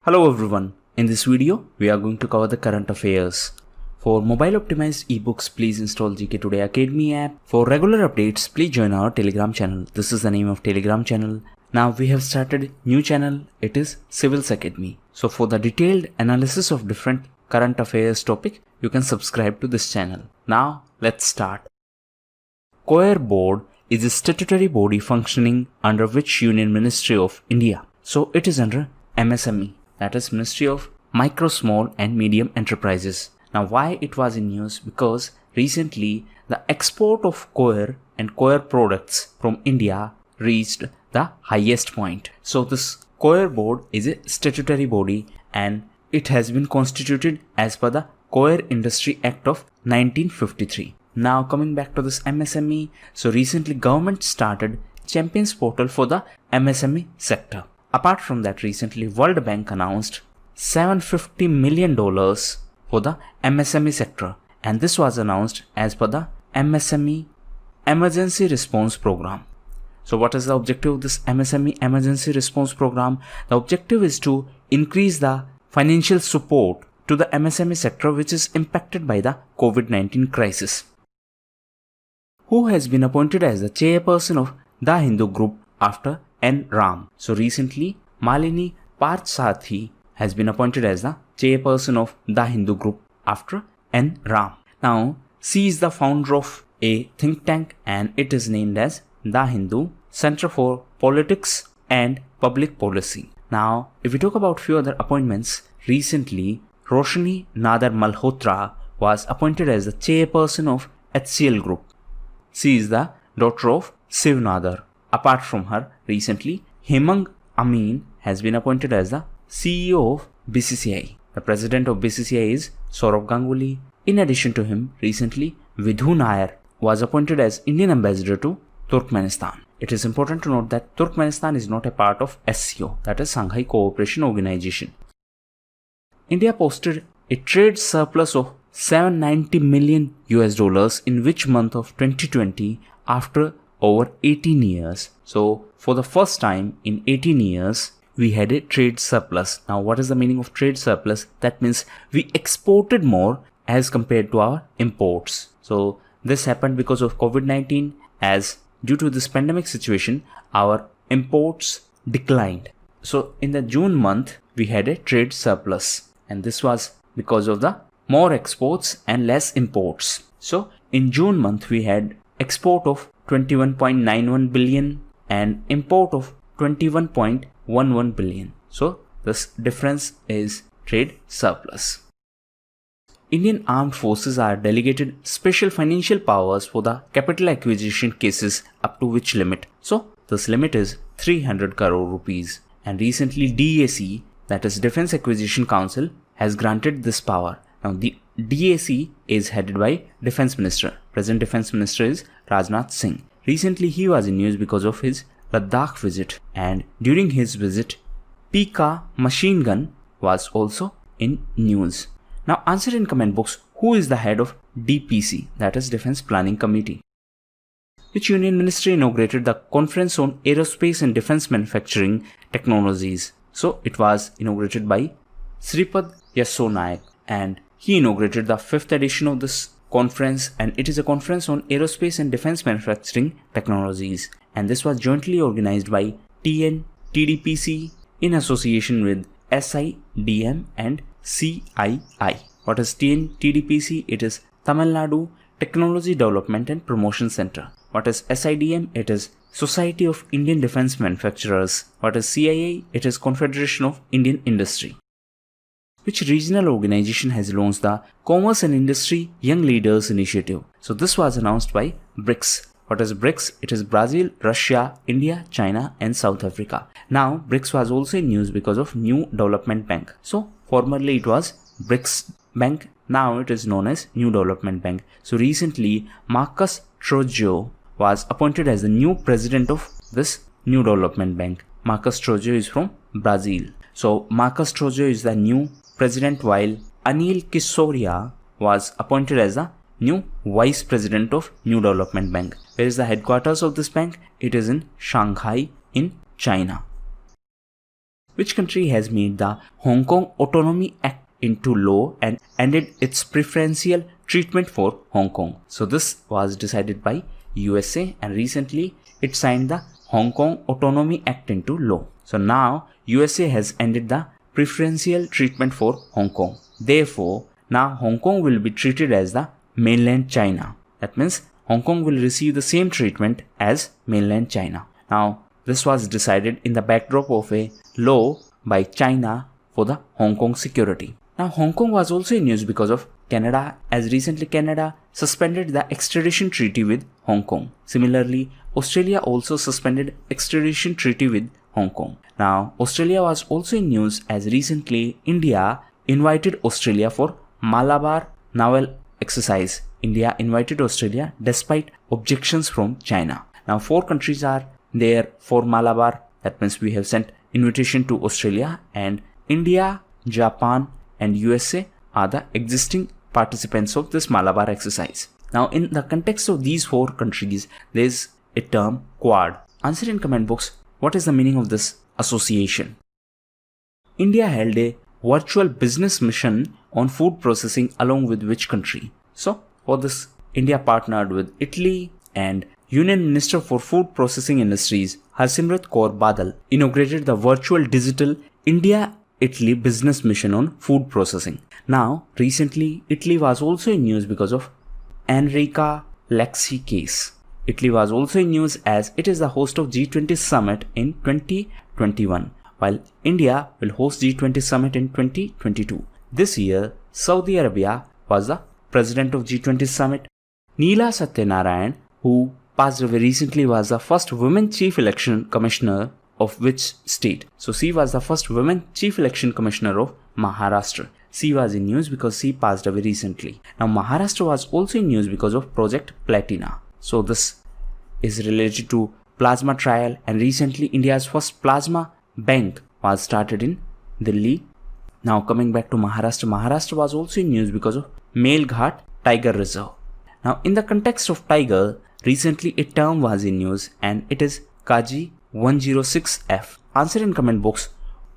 Hello everyone, in this video we are going to cover the current affairs. For mobile optimized ebooks, please install GKToday Academy app. For regular updates, please join our Telegram channel. This is the name of Telegram channel. Now we have started new channel, it is Civils Academy. So for the detailed analysis of different current affairs topic, you can subscribe to this channel. Now let's start. Coil Board is a statutory body functioning under which Union Ministry of India. So it is under MSME. That is Ministry of Micro, Small and Medium Enterprises. Now why it was in news? Because recently the export of coir and coir products from India reached the highest point. So this Coil Board is a statutory body and it has been constituted as per the Coir Industry Act of 1953. Now coming back to this MSME. So recently government started Champions Portal for the MSME sector. Apart from that, recently World Bank announced $750 million for the MSME sector, and this was announced as per the MSME Emergency Response Program. So what is the objective of this MSME Emergency Response Program? The objective is to increase the financial support to the MSME sector which is impacted by the COVID-19 crisis. Who has been appointed as the chairperson of the Hindu group after N. Ram? So recently Malini Parthasarathy has been appointed as the chairperson of the Hindu group after N. Ram. Now she is the founder of a think tank and it is named as the Hindu Center for Politics and Public Policy. Now if we talk about few other appointments, recently Roshni Nadar Malhotra was appointed as the chairperson of HCL group. She is the daughter of Shiv Nadar. Apart from her, recently Hemang Amin has been appointed as the CEO of BCCI. The president of BCCI is Saurav Ganguly. In addition to him, recently Vidhu Nair was appointed as Indian ambassador to Turkmenistan. It is important to note that Turkmenistan is not a part of SCO, that is Shanghai Cooperation Organization. India posted a trade surplus of $790 million in which month of 2020 after over 18 years. So for the first time in 18 years, we had a trade surplus. Now what is the meaning of trade surplus? That means we exported more as compared to our imports. So this happened because of COVID-19, as due to this pandemic situation, our imports declined. So in the June month, we had a trade surplus, and this was because of the more exports and less imports. So in June month, we had export of 21.91 billion and import of 21.11 billion. So this difference is trade surplus. Indian Armed Forces are delegated special financial powers for the capital acquisition cases up to which limit? So this limit is 300 crore rupees, and recently DAC, that is Defense Acquisition Council, has granted this power. Now the DAC is headed by Defense Minister. Present Defense Minister is Rajnath Singh. Recently he was in news because of his Ladakh visit, and during his visit Pika machine gun was also in news. Now answer in comment box, who is the head of DPC, that is Defense Planning Committee? Which Union Ministry inaugurated the Conference on Aerospace and Defense Manufacturing Technologies? So it was inaugurated by Sripad Yasso Naik, and he inaugurated the 5th edition of this conference, and it is a conference on aerospace and defense manufacturing technologies, and this was jointly organized by TNTDPC in association with SIDM and CII. What is TNTDPC? It is Tamil Nadu Technology Development and Promotion Center. What is SIDM? It is Society of Indian Defense Manufacturers. What is CII? It is Confederation of Indian Industry. Which regional organization has launched the Commerce and Industry Young Leaders Initiative? So this was announced by BRICS. What is BRICS? It is Brazil, Russia, India, China and South Africa. Now BRICS was also in news because of New Development Bank. So formerly it was BRICS Bank, now it is known as New Development Bank. So recently Marcus Trojo was appointed as the new president of this New Development Bank. Marcus Trojo is from Brazil. So Marcus Trojo is the new president, while Anil Kisoria was appointed as the new vice president of New Development Bank. Where is the headquarters of this bank? It is in Shanghai in China. Which country has made the Hong Kong Autonomy Act into law and ended its preferential treatment for Hong Kong? So this was decided by USA, and recently it signed the Hong Kong Autonomy Act into law. So now USA has ended the preferential treatment for Hong Kong. Therefore, now Hong Kong will be treated as the mainland China. That means Hong Kong will receive the same treatment as mainland China. Now, this was decided in the backdrop of a law by China for the Hong Kong security. Now, Hong Kong was also in news because of Canada, as recently Canada suspended the extradition treaty with Hong Kong. Similarly, Australia also suspended extradition treaty with Hong Kong. Now, Australia was also in news as recently India invited Australia for Malabar naval exercise. India invited Australia despite objections from China. Now, 4 countries are there for Malabar. That means we have sent invitation to Australia, and India, Japan and USA are the existing participants of this Malabar exercise. Now, in the context of these 4 countries, there is a term Quad. Answer in comment box, what is the meaning of this association? India held a virtual business mission on food processing along with which country? So, for this, India partnered with Italy, and Union Minister for Food Processing Industries Harsimrat Kaur Badal inaugurated the virtual digital India-Italy business mission on food processing. Now, recently, Italy was also in news because of Enrica Lexi case. Italy was also in news as it is the host of G20 summit in 2021, while India will host G20 summit in 2022. This year, Saudi Arabia was the president of G20 summit. Neela Satyanarayan, who passed away recently, was the first women chief election commissioner of which state? So she was the first women chief election commissioner of Maharashtra. She was in news because she passed away recently. Now, Maharashtra was also in news because of Project Platina. So this is related to plasma trial, and recently India's first plasma bank was started in Delhi. Now, coming back to Maharashtra, Maharashtra was also in news because of Melghat Tiger Reserve. Now, in the context of tiger, recently a term was in news, and it is Kaji 106F. Answer in comment box,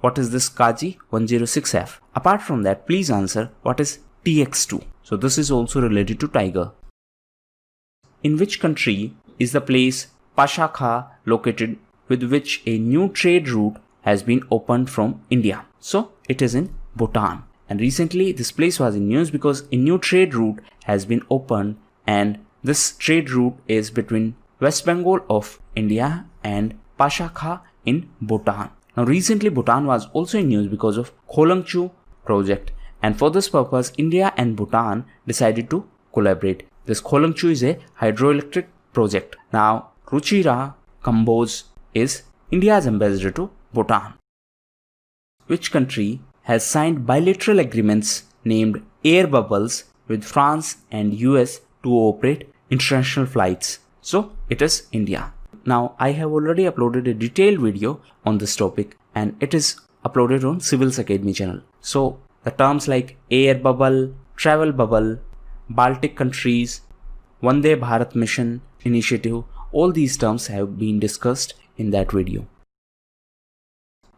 what is this Kaji 106F? Apart from that, please answer what is TX2. So this is also related to tiger. In which country is the place Pashakha located, with which a new trade route has been opened from India? So it is in Bhutan. And recently this place was in news because a new trade route has been opened, and this trade route is between West Bengal of India and Pashakha in Bhutan. Now, recently Bhutan was also in news because of Kholangchu project, and for this purpose India and Bhutan decided to collaborate. This Kholangchu is a hydroelectric project. Now, Ruchira Kamboj is India's ambassador to Bhutan. Which country has signed bilateral agreements named Air Bubbles with France and US to operate international flights? So it is India. Now, I have already uploaded a detailed video on this topic, and it is uploaded on Civils Academy channel. So the terms like air bubble, travel bubble, Baltic countries, Vande Bharat mission initiative, all these terms have been discussed in that video.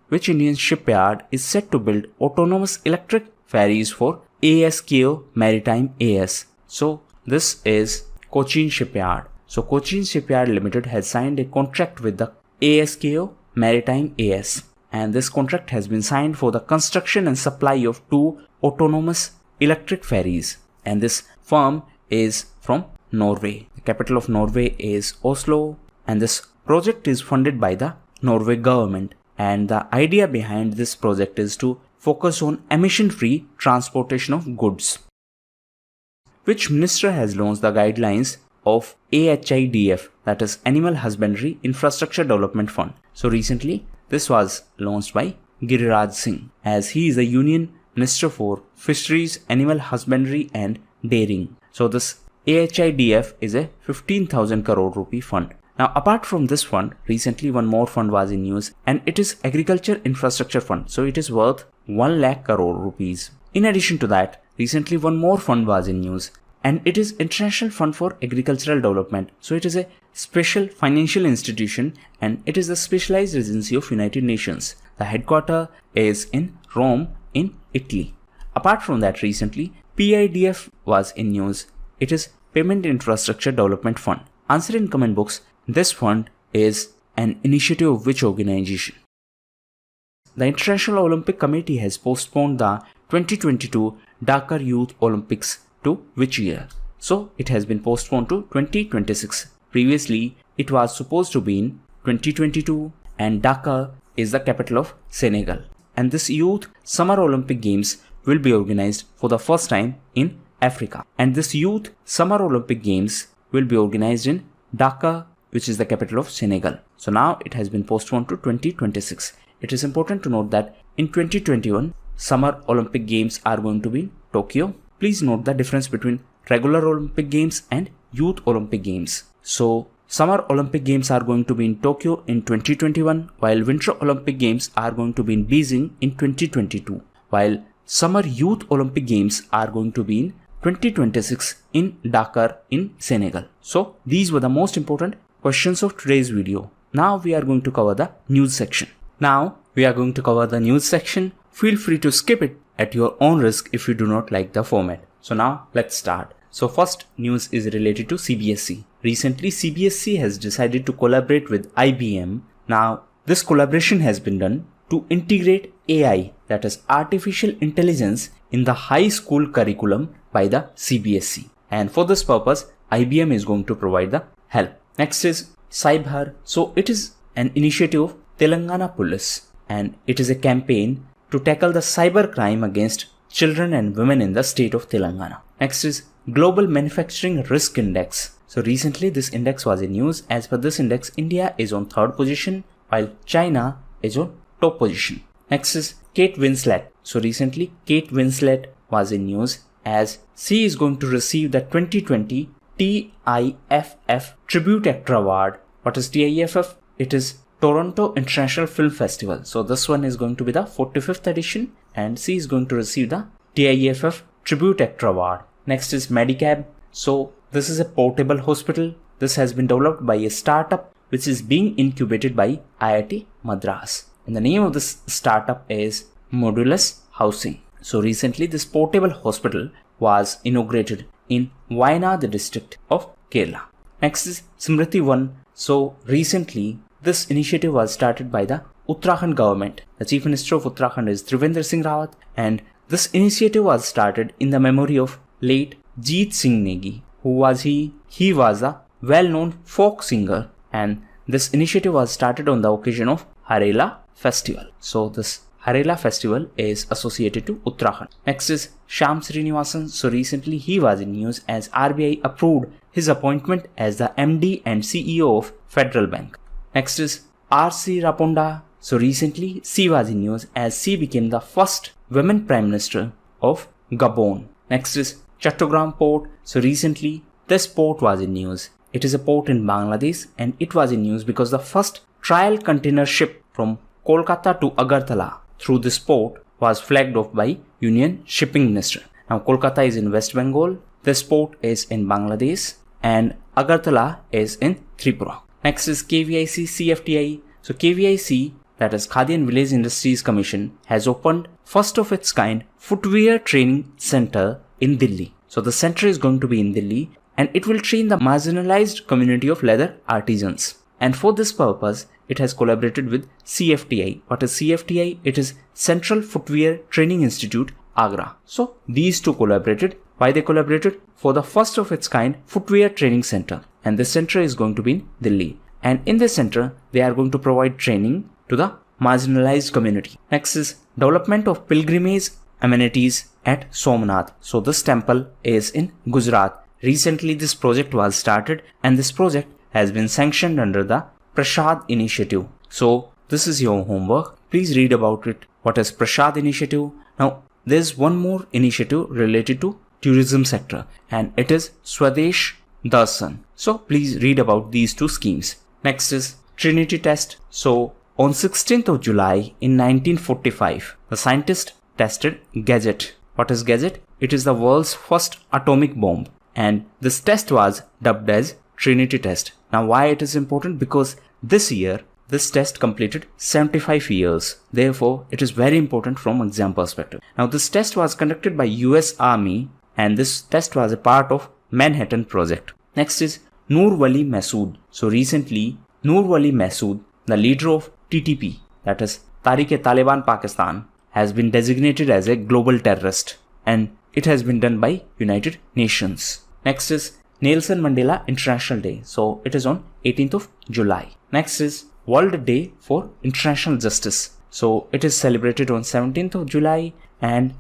Which Indian shipyard is set to build autonomous electric ferries for ASKO Maritime AS? So this is Cochin Shipyard. So Cochin Shipyard Limited has signed a contract with the ASKO Maritime AS, and this contract has been signed for the construction and supply of 2 autonomous electric ferries, and this firm is from Norway. The capital of Norway is Oslo, and this project is funded by the Norway government, and the idea behind this project is to focus on emission-free transportation of goods. Which minister has launched the guidelines of AHIDF, that is Animal Husbandry Infrastructure Development Fund? So recently this was launched by Giriraj Singh, as he is the Union Minister for Fisheries, Animal Husbandry and Dairying. So this AHIDF is a 15,000 crore rupee fund. Now, apart from this fund, recently one more fund was in news, and it is Agriculture Infrastructure Fund. So it is worth 1 lakh crore rupees. In addition to that, recently one more fund was in news, and it is International Fund for Agricultural Development. So it is a special financial institution, and it is the specialized agency of United Nations. The headquarters is in Rome in Italy. Apart from that, recently PIDF was in news. It is Payment Infrastructure Development Fund. Answer in comment box. This fund is an initiative of which organization? The International Olympic Committee has postponed the 2022 Dakar Youth Olympics to which year? So it has been postponed to 2026. Previously, it was supposed to be in 2022, and Dakar is the capital of Senegal. And this Youth Summer Olympic Games will be organized for the first time in Africa. And this Youth Summer Olympic Games will be organized in Dakar, which is the capital of Senegal. So now it has been postponed to 2026. It is important to note that in 2021, Summer Olympic Games are going to be in Tokyo. Please note the difference between regular Olympic Games and Youth Olympic Games. So Summer Olympic Games are going to be in Tokyo in 2021, while Winter Olympic Games are going to be in Beijing in 2022, while Summer Youth Olympic Games are going to be in 2026 in Dakar in Senegal. So these were the most important questions of today's video. Now we are going to cover the news section. Feel free to skip it at your own risk if you do not like the format. So now let's start. So first news is related to CBSE. Recently CBSE has decided to collaborate with IBM. Now this collaboration has been done to integrate AI, that is artificial intelligence, in the high school curriculum by the CBSE. And for this purpose, IBM is going to provide the help. Next is Cyber. So it is an initiative of Telangana Police, and it is a campaign to tackle the cyber crime against children and women in the state of Telangana. Next is Global Manufacturing Risk Index. So recently this index was in news. As per this index, India is on 3rd position while China is on top position. Next is Kate Winslet. So recently Kate Winslet was in news as she is going to receive the 2020 TIFF Tribute Actor Award. What is TIFF? It is Toronto International Film Festival. So this one is going to be the 45th edition, and she is going to receive the TIFF Tribute Actor Award. Next is Medicab. So this is a portable hospital. This has been developed by a startup which is being incubated by IIT Madras. And the name of this startup is Modulus Housing. So recently this portable hospital was inaugurated in Wayanad district of Kerala. Next is Smriti 1. So recently this initiative was started by the Uttarakhand government. The Chief Minister of Uttarakhand is Trivendra Singh Rawat, and this initiative was started in the memory of late Jeet Singh Negi. Who was he? He was a well-known folk singer, and this initiative was started on the occasion of Harela Festival. So this Harela Festival is associated to Uttarakhand. Next is Shyam Srinivasan. So recently he was in news as RBI approved his appointment as the MD and CEO of Federal Bank. Next is R.C. Raponda. So recently she was in news as she became the first women Prime Minister of Gabon. Next is Chattogram Port. So recently this port was in news. It is a port in Bangladesh, and it was in news because the first trial container ship from Kolkata to Agartala through this port was flagged off by Union Shipping Minister. Now Kolkata is in West Bengal, this port is in Bangladesh, and Agartala is in Tripura. Next is KVIC CFTI. So KVIC, that is Khadi and Village Industries Commission, has opened first of its kind footwear training center in Delhi. So the center is going to be in Delhi, and it will train the marginalized community of leather artisans. And for this purpose, it has collaborated with CFTI. What is CFTI? It is Central Footwear Training Institute, Agra. So these two collaborated. Why they collaborated? For the first of its kind footwear training center. And this center is going to be in Delhi. And in this center, they are going to provide training to the marginalized community. Next is development of pilgrimage amenities at Somnath. So this temple is in Gujarat. Recently this project was started, and this project has been sanctioned under the Prasad initiative. So this is your homework. Please read about it. What is Prasad initiative? Now there's one more initiative related to tourism sector, and it is Swadesh Darshan. So please read about these two schemes. Next is Trinity test. So on 16th of July in 1945, the scientists tested Gadget. What is Gadget? It is the world's first atomic bomb, and this test was dubbed as Trinity test. Now why it is important? Because this year this test completed 75 years. Therefore, it is very important from exam perspective. Now, this test was conducted by US Army and this test was a part of Manhattan Project. Next is Noor Wali Masood. So recently, Noor Wali Masood, the leader of TTP, that is Taliban Pakistan, has been designated as a global terrorist and it has been done by United Nations. Next is Nelson Mandela International Day. So it is on 18th of July. Next is World Day for International Justice. So it is celebrated on 17th of July and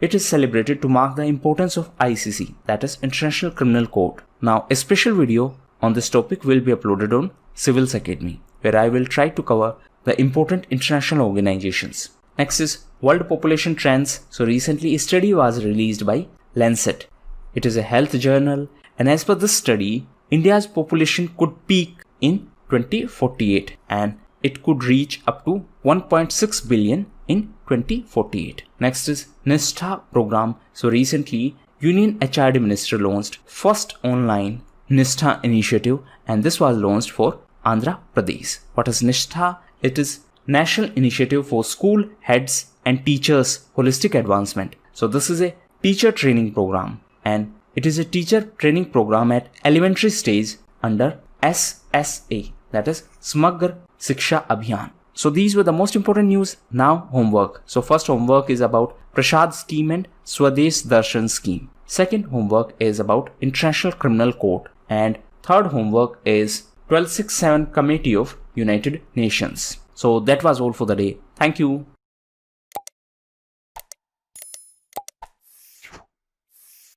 it is celebrated to mark the importance of ICC, that is International Criminal Court. Now a special video on this topic will be uploaded on Civils Academy, where I will try to cover the important international organizations. Next is World Population Trends. So recently a study was released by Lancet. It is a health journal and as per this study, India's population could peak in 2048 and it could reach up to 1.6 billion in 2048. Next is Nistha program. So recently Union HRD Minister launched first online Nistha initiative and this was launched for Andhra Pradesh. What is Nistha? It is National Initiative for School Heads and Teachers Holistic Advancement. So this is a teacher training program and it is a teacher training program at elementary stage under SSA, that is Samagra Shiksha Abhiyan. So these were the most important news. Now homework. So first homework is about Prashad scheme and Swadesh Darshan scheme. Second homework is about International Criminal Court and third homework is 1267 Committee of United Nations. So that was all for the day. Thank you.